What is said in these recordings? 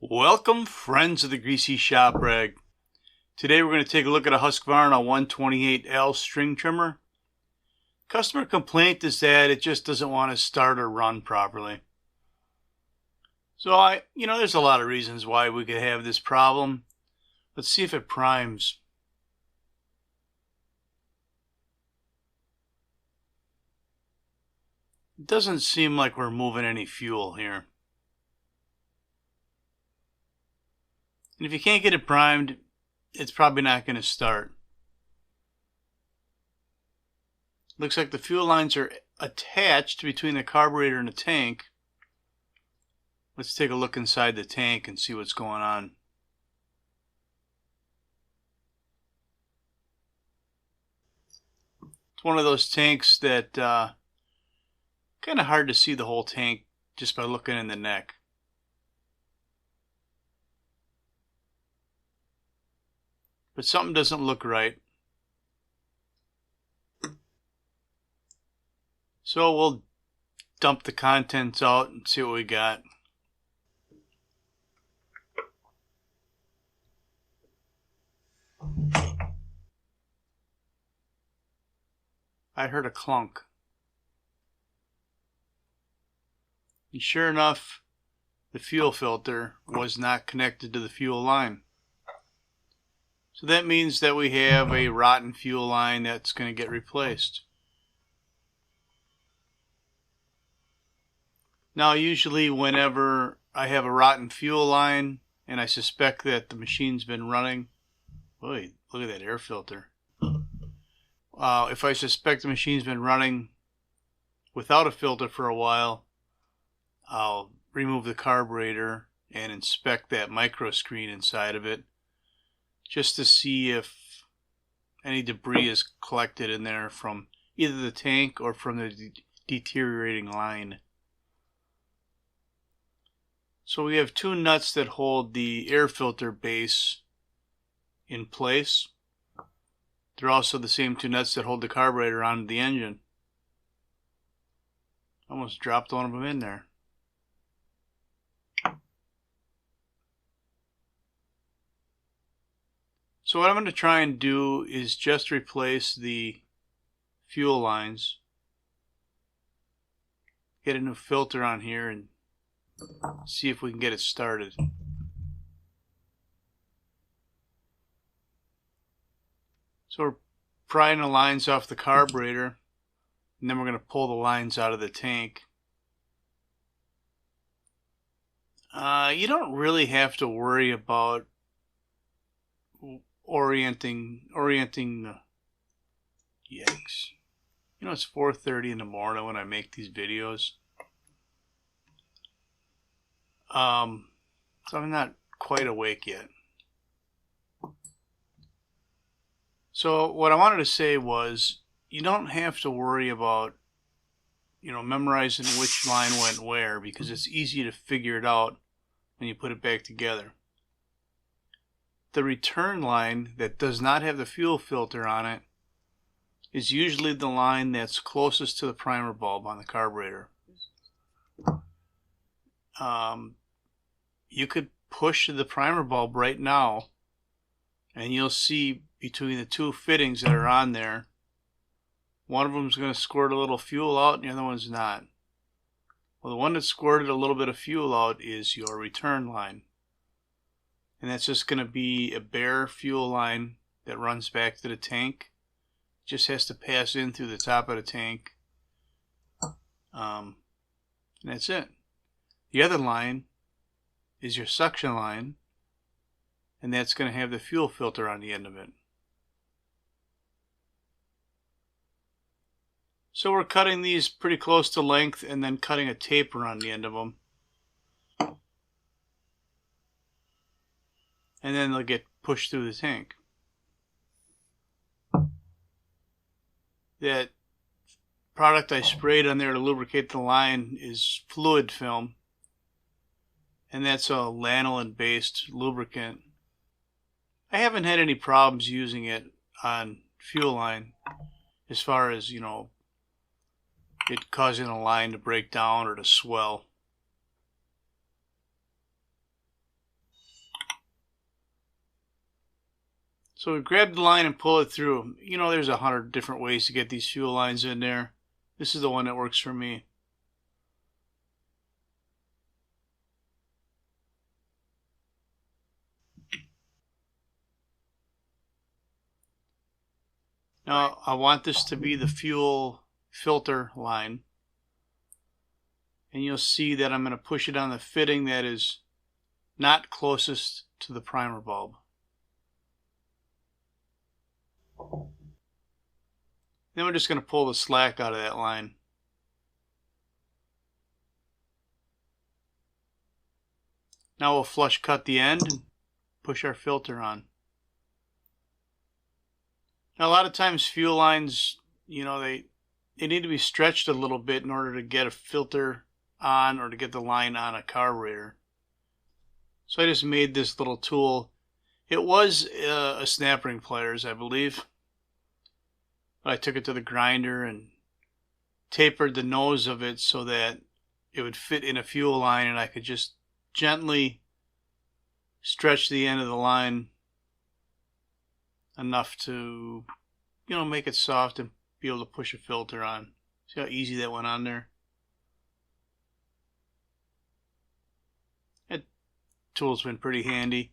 Welcome, friends of the Greasy Shop Rag. Today we're going to take a look at a Husqvarna 128L string trimmer. Customer complaint is that it just doesn't want to start or run properly. So there's a lot of reasons why we could have this problem. Let's see if it primes. It doesn't seem like we're moving any fuel here. And if you can't get it primed, it's probably not going to start. Looks like the fuel lines are attached between the carburetor and the tank. Let's take a look inside the tank and see what's going on. It's one of those tanks that kind of hard to see the whole tank just by looking in the neck. But something doesn't look right. So we'll dump the contents out and see what we got. I heard a clunk. And sure enough, the fuel filter was not connected to the fuel line. So that means that we have a rotten fuel line that's going to get replaced. Now usually whenever I have a rotten fuel line and I suspect that the machine's been running, boy, look at that air filter. If I suspect the machine's been running without a filter for a while, I'll remove the carburetor and inspect that micro screen inside of it just to see if any debris is collected in there from either the tank or from the deteriorating line. So we have two nuts that hold the air filter base in place. They're also the same two nuts that hold the carburetor onto the engine. Almost dropped one of them in there. So what I'm going to try and do is just replace the fuel lines. Get a new filter on here and see if we can get it started. So we're prying the lines off the carburetor, and then we're going to pull the lines out of the tank. You don't really have to worry about orienting yikes. You know, it's 4:30 in the morning when I make these videos. So I'm not quite awake yet. So what I wanted to say was, you don't have to worry about, memorizing which line went where, because it's easy to figure it out when you put it back together. The return line that does not have the fuel filter on it is usually the line that's closest to the primer bulb on the carburetor. You could push the primer bulb right now and you'll see between the two fittings that are on there, one of them is going to squirt a little fuel out and the other one's not. Well, the one that squirted a little bit of fuel out is your return line. And that's just going to be a bare fuel line that runs back to the tank. It just has to pass in through the top of the tank. And that's it. The other line is your suction line, and that's going to have the fuel filter on the end of it. So we're cutting these pretty close to length and then cutting a taper on the end of them. And then they'll get pushed through the tank. That product I sprayed on there to lubricate the line is fluid film. And that's a lanolin based lubricant. I haven't had any problems using it on fuel line as far as, it causing a line to break down or to swell. So we grab the line and pull it through. You know, there's 100 different ways to get these fuel lines in there. This is the one that works for me. Now I want this to be the fuel filter line. And you'll see that I'm going to push it on the fitting that is not closest to the primer bulb. Then we're just going to pull the slack out of that line. Now we'll flush cut the end and push our filter on. Now a lot of times fuel lines, you know, they need to be stretched a little bit in order to get a filter on or to get the line on a carburetor. So I just made this little tool. It was a snap ring pliers, I believe. But I took it to the grinder and tapered the nose of it so that it would fit in a fuel line, and I could just gently stretch the end of the line enough to, you know, make it soft and be able to push a filter on. See how easy that went on there? That tool's been pretty handy.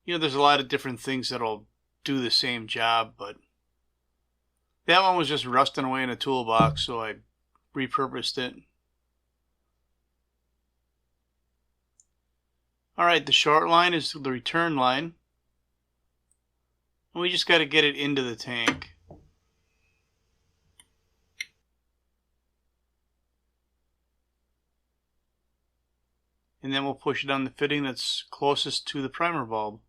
You know, there's a lot of different things that'll do the same job, but that one was just rusting away in a toolbox, so I repurposed it. Alright, the short line is the return line. And we just got to get it into the tank. And then we'll push it on the fitting that's closest to the primer bulb.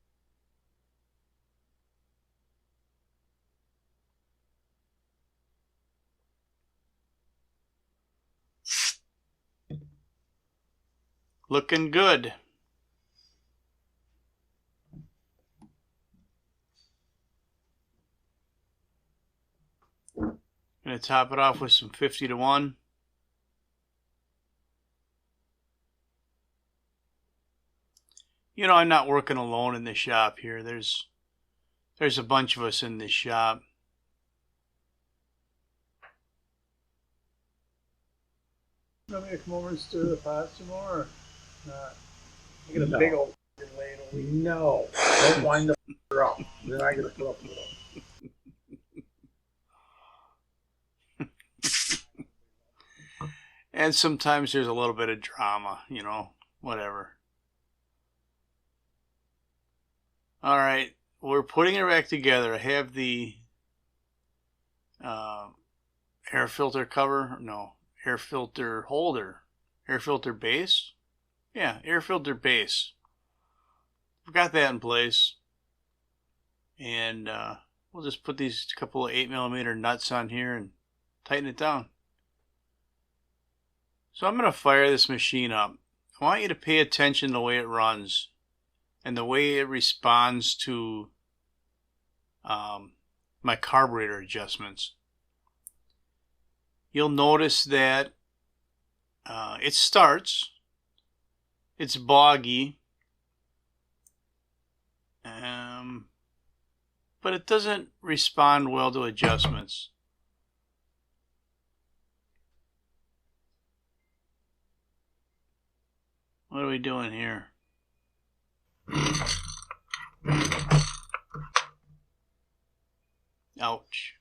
Looking good. Gonna top it off with some 50-to-1. You know, I'm not working alone in the shop here. There's a bunch of us in this shop. You want me to come over and stir the pot some more? Or not? I get a big old ladle. No. Don't wind the up. Then I get to put up with it. And sometimes there's a little bit of drama, you know, whatever. Alright, we're putting it back together. I have the air filter cover. No, air filter holder. Air filter base. Yeah, air filter base. We've got that in place. And we'll just put these couple of 8mm nuts on here and tighten it down. So I'm going to fire this machine up. I want you to pay attention to the way it runs and the way it responds to my carburetor adjustments. You'll notice that it starts, it's boggy, but it doesn't respond well to adjustments. What are we doing here? Ouch.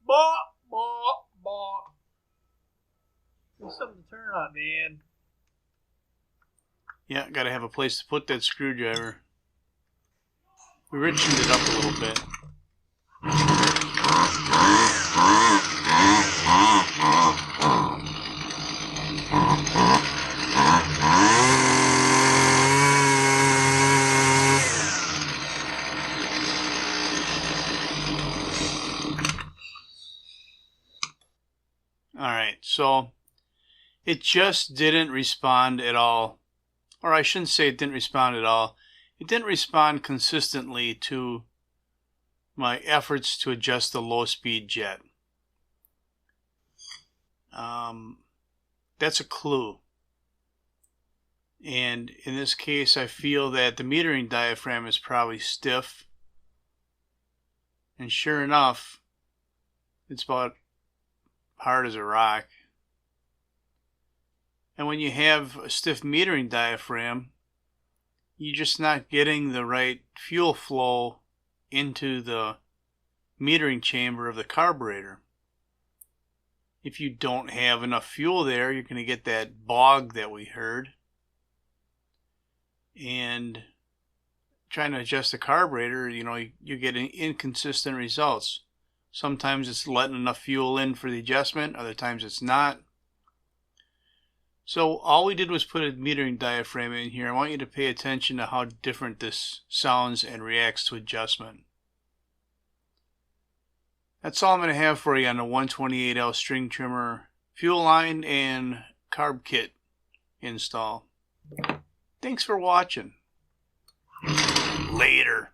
Bop, bop, bop. There's something to turn on, man. Yeah, gotta have a place to put that screwdriver. We richened it up a little bit. Alright, so it just didn't respond at all. Or I shouldn't say it didn't respond at all. It didn't respond consistently to my efforts to that's a clue. And in this case, I feel that the metering diaphragm is probably stiff. And sure enough, it's about hard as a rock. And when you have a stiff metering diaphragm, you're just not getting the right fuel flow into the metering chamber of the carburetor. If you don't have enough fuel there, you're going to get that bog that we heard. And trying to adjust the carburetor, you get inconsistent results. Sometimes it's letting enough fuel in for the adjustment, other times it's not. So all we did was put a metering diaphragm in here. I want you to pay attention to how different this sounds and reacts to adjustment. That's all I'm going to have for you on the 128L string trimmer fuel line and carb kit install. Thanks for watching. Later.